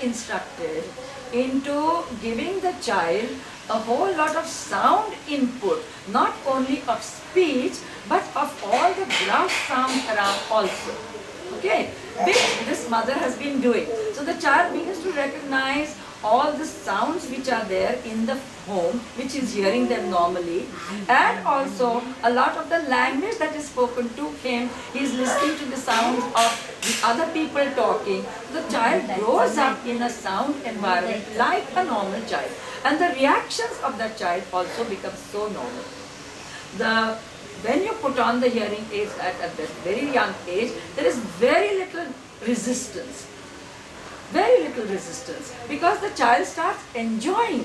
instructed into giving the child a whole lot of sound input, not only of speech, but of all the ground sounds around also. Okay, which this mother has been doing. So the child begins to recognize all the sounds which are there in the home, which is hearing them normally, and also a lot of the language that is spoken to him. He is listening to the sounds of the other people talking. So the child grows up in a sound environment like a normal child, and the reactions of that child also become so normal. When you put on the hearing aids at a very young age, there is very little resistance. Very little resistance, because the child starts enjoying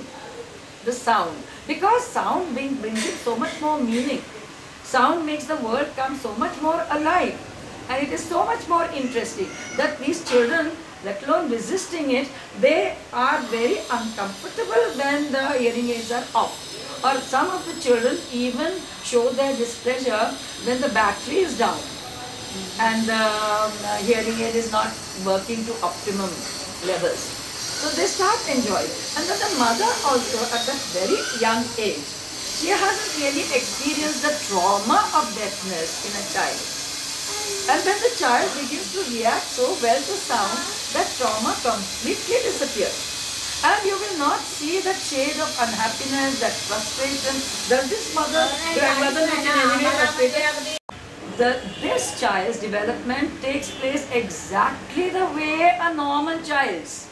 the sound, because sound brings in so much more meaning. Sound makes the world come so much more alive, and it is so much more interesting that these children, let alone resisting it, they are very uncomfortable when the hearing aids are off. Or some of the children even show their displeasure when the battery is down and the hearing aid is not working to optimum levels. So they start enjoying. And then the mother also, at that very young age, she hasn't really experienced the trauma of deafness in a child. And when the child begins to react so well to sound, that trauma completely disappears. And you will not see that shade of unhappiness, that frustration. Does this grandmother look in any way frustrated? This child's development takes place exactly the way a normal child's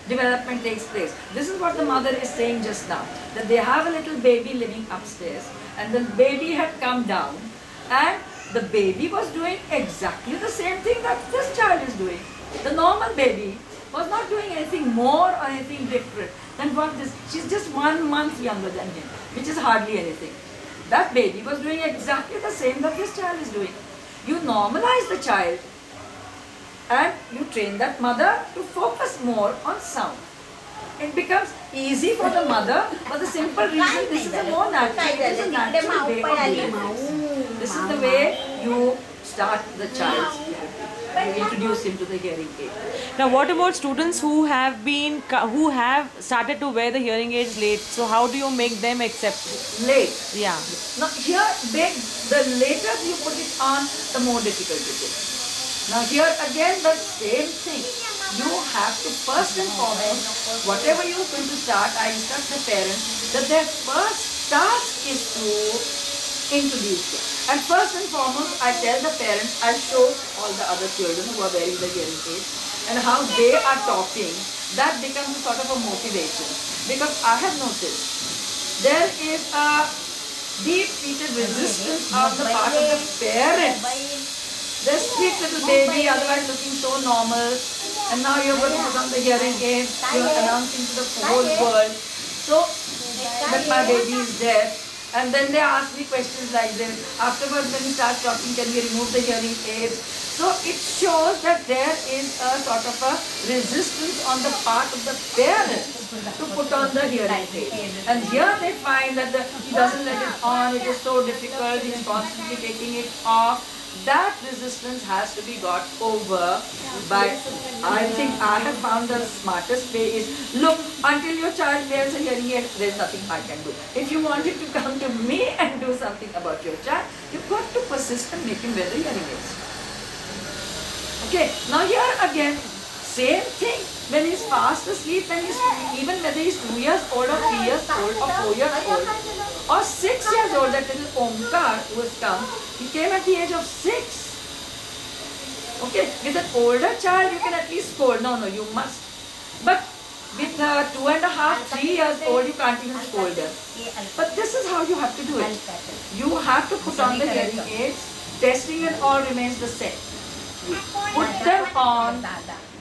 development takes place. This is what the mother is saying just now, that they have a little baby living upstairs, and the baby had come down, and the baby was doing exactly the same thing that this child is doing. The normal baby was not doing anything more or anything different than what this. She's just 1 month younger than him, which is hardly anything. That baby was doing exactly the same that this child is doing. You normalize the child and you train that mother to focus more on sound. It becomes easy for the mother for the simple reason this is a more natural, it is a natural way of doing things. This is the way you start the child. You introduce him to the hearing aid. Now, what about students who have started to wear the hearing aids late? So, how do you make them accept it? Late. Yeah. Now here, the later you put it on, the more difficult it is. Now here again the same thing. You have to first and foremost, whatever you are going to start, I instruct the parents that their first task is to introduce them. And first and foremost, I tell the parents, I show all the other children who are wearing the hearing aids and how they are talking. That becomes a sort of a motivation. Because I have noticed there is a deep-seated resistance on the part of the parents. This sweet little baby, otherwise looking so normal, and now you're going to put on the hearing aid, you're announcing to the whole world, so that my baby is deaf. And then they ask me questions like this. Afterwards, when you start talking, can we remove the hearing aids? So it shows that there is a sort of a resistance on the part of the parents to put on the hearing aid. And here they find that he doesn't let it on, it is so difficult, he's constantly taking it off. That resistance has to be got over by, I think I have found the smartest way is, look, until your child wears a hearing aid, there is nothing I can do. If you wanted to come to me and do something about your child, you've got to persist and make him wear the hearing aids. Okay, now here again, same thing. When he's fast asleep, when he's, even whether he's 2 years old or 3 years old or 4 years old or 6 years old, that little Omkar who has come, he came at the age of 6. Okay, with an older child you can at least scold. No, you must. But with 2.5, 3 years old, you can't even scold them. But this is how you have to do it. You have to put on the hearing aids. Testing and all remains the same. You put them on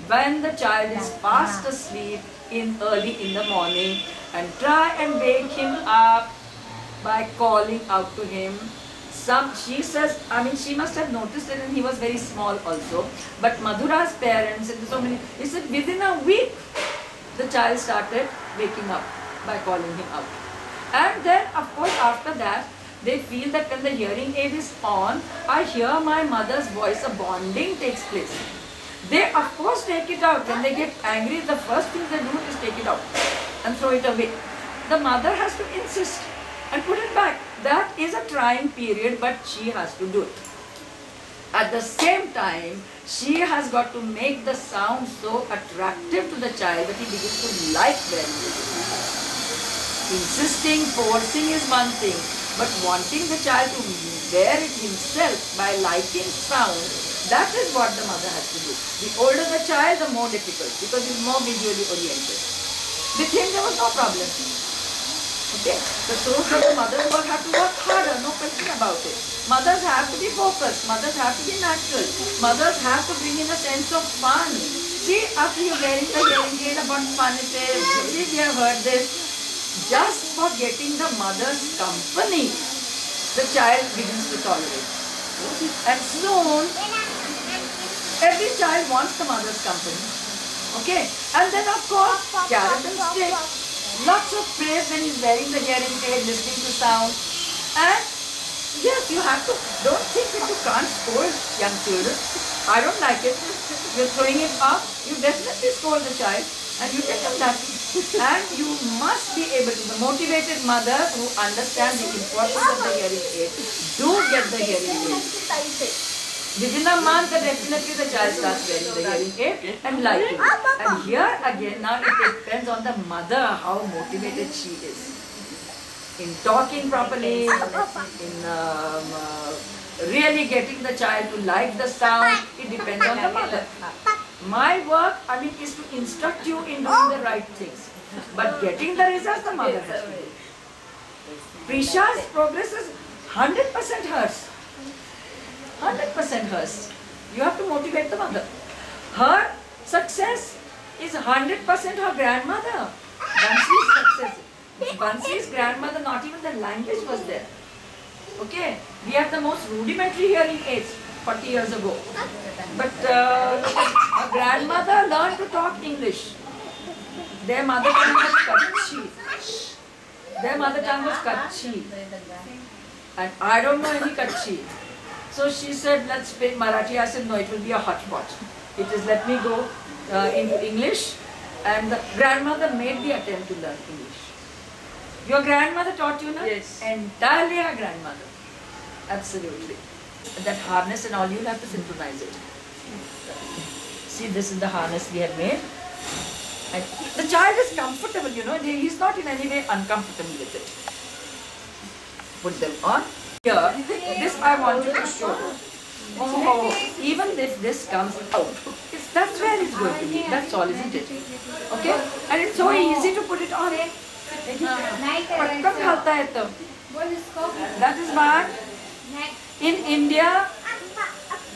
when the child is fast asleep early in the morning, and try and wake him up by calling out to him. She says, she must have noticed it, and he was very small also. But Madhura's parents and so many, he said within a week the child started waking up by calling him out. And then of course after that, they feel that when the hearing aid is on, I hear my mother's voice, a bonding takes place. They of course take it out. When they get angry, the first thing they do is take it out and throw it away. The mother has to insist and put it back. That is a trying period, but she has to do it. At the same time, she has got to make the sound so attractive to the child that he begins to like wearing it. Insisting, forcing is one thing, but wanting the child to wear it himself by liking sound, that is what the mother has to do. The older the child, the more difficult, because he's more visually oriented. With him, there was no problem. Okay, so the mothers will have to work harder, no question about it. Mothers have to be focused, mothers have to be natural, mothers have to bring in a sense of fun. See, after you're wearing the hearing aid, about fun it is, we have heard this. Just for getting the mother's company, the child begins to tolerate. And soon, every child wants the mother's company. Okay, and then of course, carrot and stick. Lots of praise when he's wearing the hearing aid, listening to sound. And yes, you have to, don't think that you can't scold young children. I don't like it. You're throwing it up, you definitely scold the child and you tell them that. And you must be able to, the motivated mothers who understand the importance of the hearing aid, do get the hearing aid. Within a month, definitely the child starts wearing the hearing aid and liking it. And here again, now it depends on the mother how motivated she is. In talking properly, in really getting the child to like the sound, it depends on the mother. My work, is to instruct you in doing the right things. But getting the results, the mother has to do. Prisha's progress is 100% hers. 100% hers. You have to motivate the mother. Her success is 100% her grandmother. Bansi's success. Bansi's grandmother, not even the language was there. Okay, we have the most rudimentary hearing aids 40 years ago. But her grandmother learned to talk English. Their mother tongue was Kutchi. Their mother tongue was Kutchi. And I don't know any Kutchi. So she said, let's speak Marathi. I said, no, it will be a hotspot. It is, let me go into English. And the grandmother made the attempt to learn English. Your grandmother taught you, no? Yes. Entirely her grandmother. Absolutely. That harness and all, you'll have to synchronize it. See, this is the harness we have made. And the child is comfortable, he's not in any way uncomfortable with it. Put them on. Here, this I want you to show. Oh, even if this comes out, that's where it's going to be. That's all, isn't it? Okay? And it's so easy to put it on. That is why in India,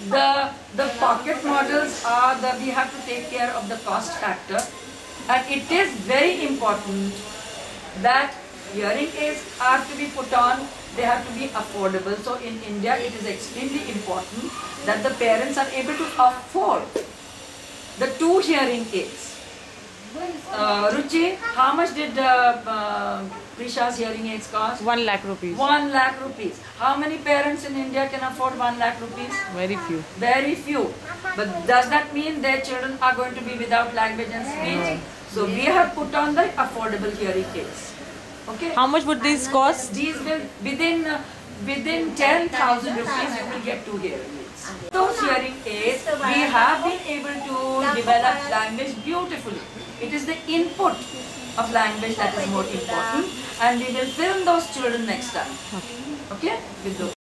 the pocket models are we have to take care of the cost factor. And it is very important that hearing aids are to be put on. They have to be affordable. So in India, it is extremely important that the parents are able to afford the 2 hearing aids. Ruchi, how much did Prisha's hearing aids cost? 1 lakh rupees. 1 lakh rupees. How many parents in India can afford 1 lakh rupees? Very few. Very few. But does that mean their children are going to be without language and speech? So we have put on the affordable hearing aids. Okay. How much would these cost? These will within 10,000 rupees you will get 2 hearing aids. Those hearing aids, we have been able to develop language beautifully. It is the input of language that is more important, and we will film those children next time. Okay? With those.